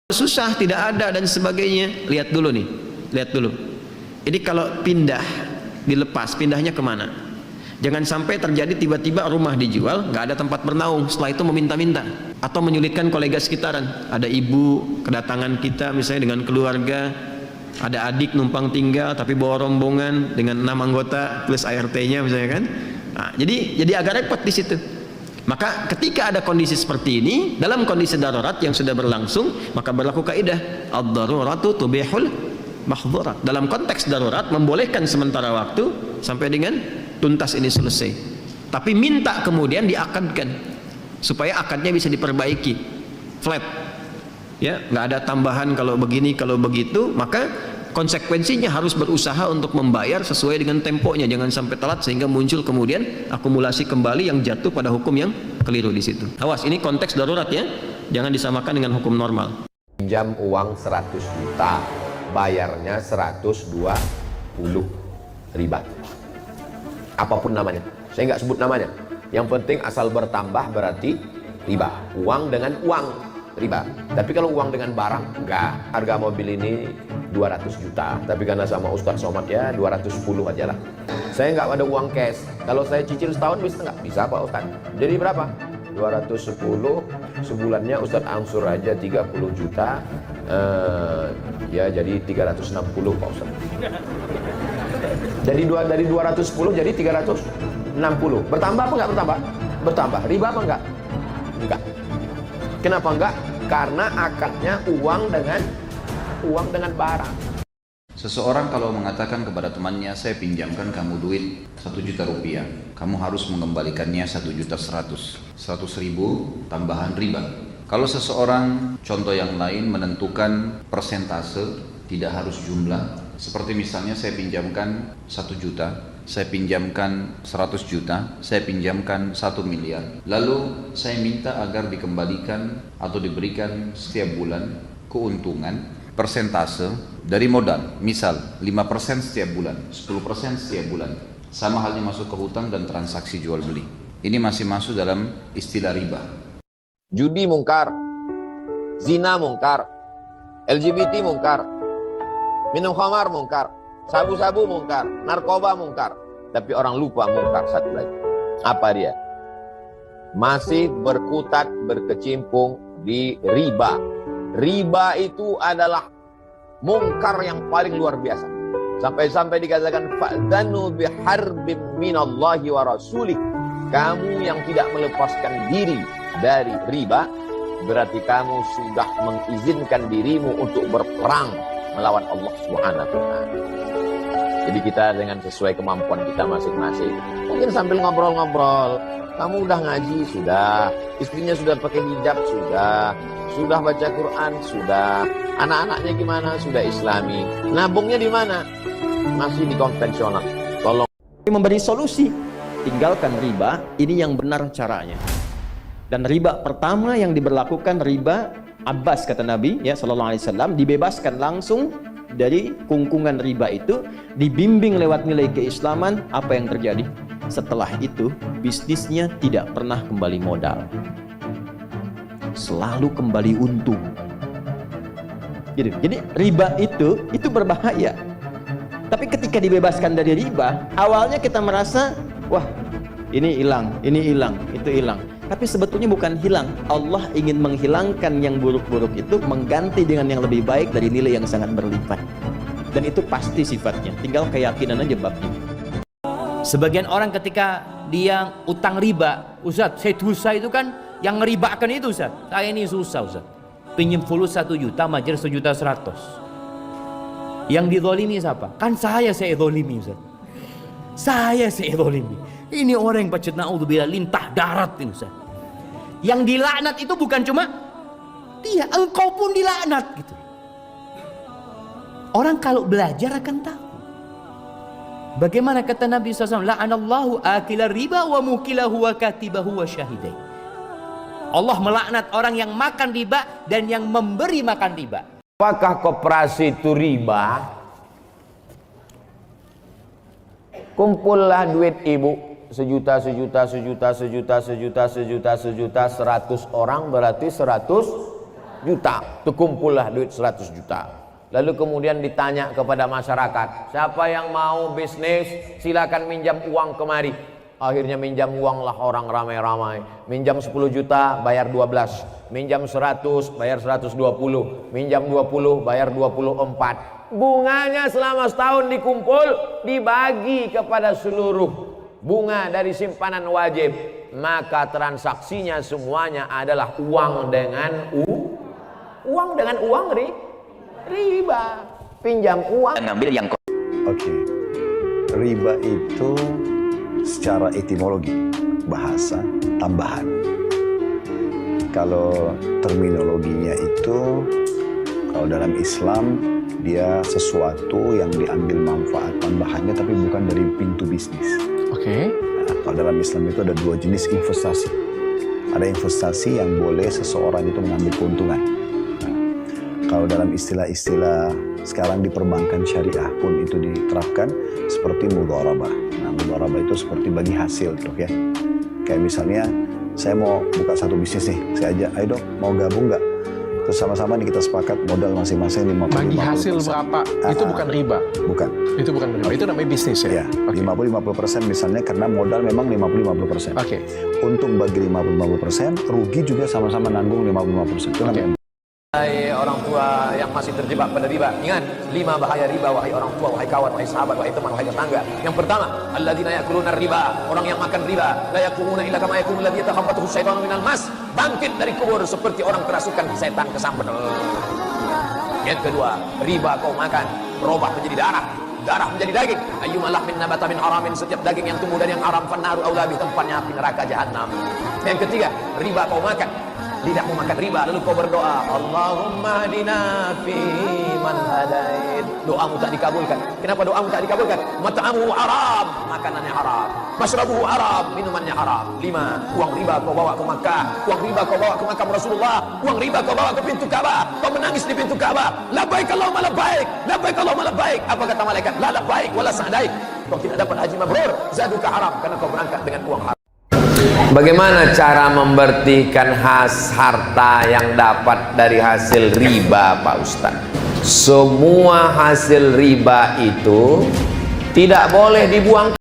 susah, tidak ada dan sebagainya. Lihat dulu nih, lihat dulu. Ini kalau pindah, dilepas, pindahnya kemana? Jangan sampai terjadi tiba-tiba rumah dijual, nggak ada tempat bernaung, setelah itu meminta-minta atau menyulitkan kolega sekitaran. Ada ibu kedatangan kita misalnya dengan keluarga, ada adik numpang tinggal tapi bawa rombongan dengan 6 anggota plus ART-nya misalnya kan. Nah, jadi agak repot di situ. Maka ketika ada kondisi seperti ini, dalam kondisi darurat yang sudah berlangsung, maka berlaku kaidah ad-daruratu tubihul mahdzurat. Dalam konteks darurat membolehkan sementara waktu sampai dengan tuntas ini selesai. Tapi minta kemudian diakadkan supaya akadnya bisa diperbaiki. Flat. Ya, nggak ada tambahan kalau begini, kalau begitu, maka konsekuensinya harus berusaha untuk membayar sesuai dengan temponya, jangan sampai telat sehingga muncul kemudian akumulasi kembali yang jatuh pada hukum yang keliru di situ. Awas, ini konteks darurat ya, jangan disamakan dengan hukum normal. Pinjam uang 100 juta, bayarnya 120 riba. Apapun namanya, saya nggak sebut namanya. Yang penting asal bertambah berarti riba. Uang dengan uang, riba. Tapi kalau uang dengan barang, enggak. Harga mobil ini 200 juta, tapi karena sama Ustadz Somad ya 210 aja lah. Saya nggak ada uang cash. Kalau saya cicil setahun bisa nggak? Bisa Pak Ustadz. Jadi berapa? 210 sebulannya Ustadz angsur aja 30 juta, ya jadi 360 Pak Ustadz. Jadi dari 210 jadi 360. Bertambah apa nggak bertambah? Bertambah. Riba apa enggak? Enggak. Kenapa enggak? Karena akadnya uang dengan barang. Seseorang kalau mengatakan kepada temannya, saya pinjamkan kamu duit 1 juta rupiah, kamu harus mengembalikannya 1.100.000 tambahan riba. Kalau seseorang, contoh yang lain, menentukan persentase, tidak harus jumlah, seperti misalnya saya pinjamkan 1 juta, saya pinjamkan 100 juta, saya pinjamkan 1 miliar. Lalu saya minta agar dikembalikan atau diberikan setiap bulan keuntungan persentase dari modal. Misal 5% setiap bulan, 10% setiap bulan. Sama halnya masuk ke hutang dan transaksi jual beli. Ini masih masuk dalam istilah riba. Judi mungkar, zina mungkar, LGBT mungkar, minum khamar mungkar, sabu-sabu mungkar, narkoba mungkar. Tapi orang lupa mungkar satu lagi. Apa dia? Masih berkutat, berkecimpung di riba. Riba itu adalah mungkar yang paling luar biasa. Sampai-sampai dikatakan fa'dhanu biharbim minallahi wa rasulih. Kamu yang tidak melepaskan diri dari riba, berarti kamu sudah mengizinkan dirimu untuk berperang melawan Allah Subhanahu wa taala. Jadi kita dengan sesuai kemampuan kita masing-masing. Mungkin sambil ngobrol-ngobrol, kamu udah ngaji sudah, istrinya sudah pakai hijab sudah baca Quran sudah, anak-anaknya gimana sudah Islami, nabungnya di mana? Masih di konvensional. Tolong Memberi solusi, tinggalkan riba, ini yang benar caranya. Dan riba pertama yang diberlakukan riba Abbas kata Nabi ya sallallahu alaihi wasallam, dibebaskan langsung dari kungkungan riba itu, dibimbing lewat nilai keislaman. Apa yang terjadi? Setelah itu bisnisnya tidak pernah kembali modal, selalu kembali untung gitu. Jadi riba itu berbahaya. Tapi ketika dibebaskan dari riba, awalnya kita merasa wah ini hilang, itu hilang. Tapi sebetulnya bukan hilang. Allah ingin menghilangkan yang buruk-buruk itu, mengganti dengan yang lebih baik dari nilai yang sangat berlipat. Dan itu pasti sifatnya, tinggal keyakinan aja babnya. Sebagian orang ketika dia utang riba, Ustaz, saya dosa itu kan yang ngeribakan itu Ustaz. Saya ini susah Ustaz. Pinjam fulus 1 juta, majer 1.100.000. Yang dizolimi siapa? Kan saya zolimi Ustaz. Saya zolimi. Ini orang yang pacet na'udzubillah lintah darat ini Ustaz. Yang dilaknat itu bukan cuma dia, engkau pun dilaknat gitu. Orang kalau belajar akan tahu. Bagaimana kata Nabi SAW, la'anallahu akilar riba wa mukilahu wa katibahu wa syahidai. Allah melaknat orang yang makan riba dan yang memberi makan riba. apakah koperasi itu riba? Kumpullah duit ibu 1 juta, 1 juta, 1 juta, 1 juta, 1 juta, 1 juta, 1 juta, 100 orang berarti 100 juta, terkumpullah duit 100 juta. Lalu kemudian ditanya kepada masyarakat, siapa yang mau bisnis silakan minjam uang kemari. Akhirnya minjam uanglah orang ramai-ramai. Minjam 10 juta bayar 12, minjam 100 bayar 120, minjam 20 bayar 24. Bunganya selama setahun dikumpul dibagi kepada seluruh bunga dari simpanan wajib. Maka transaksinya semuanya adalah uang dengan uang riba. Pinjam uang Ngambil yang Oke, riba itu secara etimologi bahasa tambahan. Kalau terminologinya itu, kalau dalam Islam dia sesuatu yang diambil manfaat tambahannya tapi bukan dari pintu bisnis. Oke. Nah, kalau dalam Islam itu ada dua jenis investasi. Ada investasi yang boleh seseorang itu mengambil keuntungan. Nah, kalau dalam istilah-istilah sekarang di perbankan syariah pun itu diterapkan seperti mudharabah. Nah, mudharabah itu seperti bagi hasil, dok ya. Kayak misalnya saya mau buka satu bisnis nih, saya ajak, ayo dok mau gabung nggak? Terus sama-sama nih kita sepakat modal masing-masing 50%. Bagi hasil berapa? Itu bukan riba. Bukan. Itu bukan riba. Itu namanya bisnis ya. Ya, Oke. 50-50% misalnya karena modal memang 50-50%. Oke. Untung bagi 50-50%, rugi juga sama-sama nanggung 50-50%. Itu namanya. Hai orang tua yang masih terjebak pada riba, ingat 5 bahaya riba, wahai orang tua, wahai kawan, wahai sahabat, wahai teman, wahai tetangga. Yang pertama, alladzina ya'kuluna riba, orang yang makan riba, la yaqumuna illa kama yaqumul ladzi yatakhabbathu syaitanu minal mas, bangkit dari kubur seperti orang kerasukan setan kesambet. Yang kedua, riba kau makan, berubah menjadi darah menjadi daging. Ayyuma lahmin nabata min haramin, setiap daging yang tumbuh dari yang haram fannaru aula bih, tempatnya api neraka jahanam. Yang ketiga, riba kau makan, lidahmu makan riba, lalu kau berdoa, Allahumma hadina fi man hadait. Doamu tak dikabulkan. Kenapa doamu tak dikabulkan? Mat'amuhu haram, makanannya haram. Mashrabuhu haram, minumannya haram. 5. Uang riba kau bawa ke Makkah, uang riba kau bawa ke makam Rasulullah, uang riba kau bawa ke pintu Ka'bah, kau menangis di pintu Ka'bah. Labbaik Allahumma labbaik, labbaik Allahumma labbaik. Apa kata malaikat? La labbaik wala sa'daik. Kau tidak dapat haji mabrur, zaduka haram, karena kau berangkat dengan uang haram. Bagaimana cara membersihkan harta yang dapat dari hasil riba, Pak Ustadz? Semua hasil riba itu tidak boleh dibuang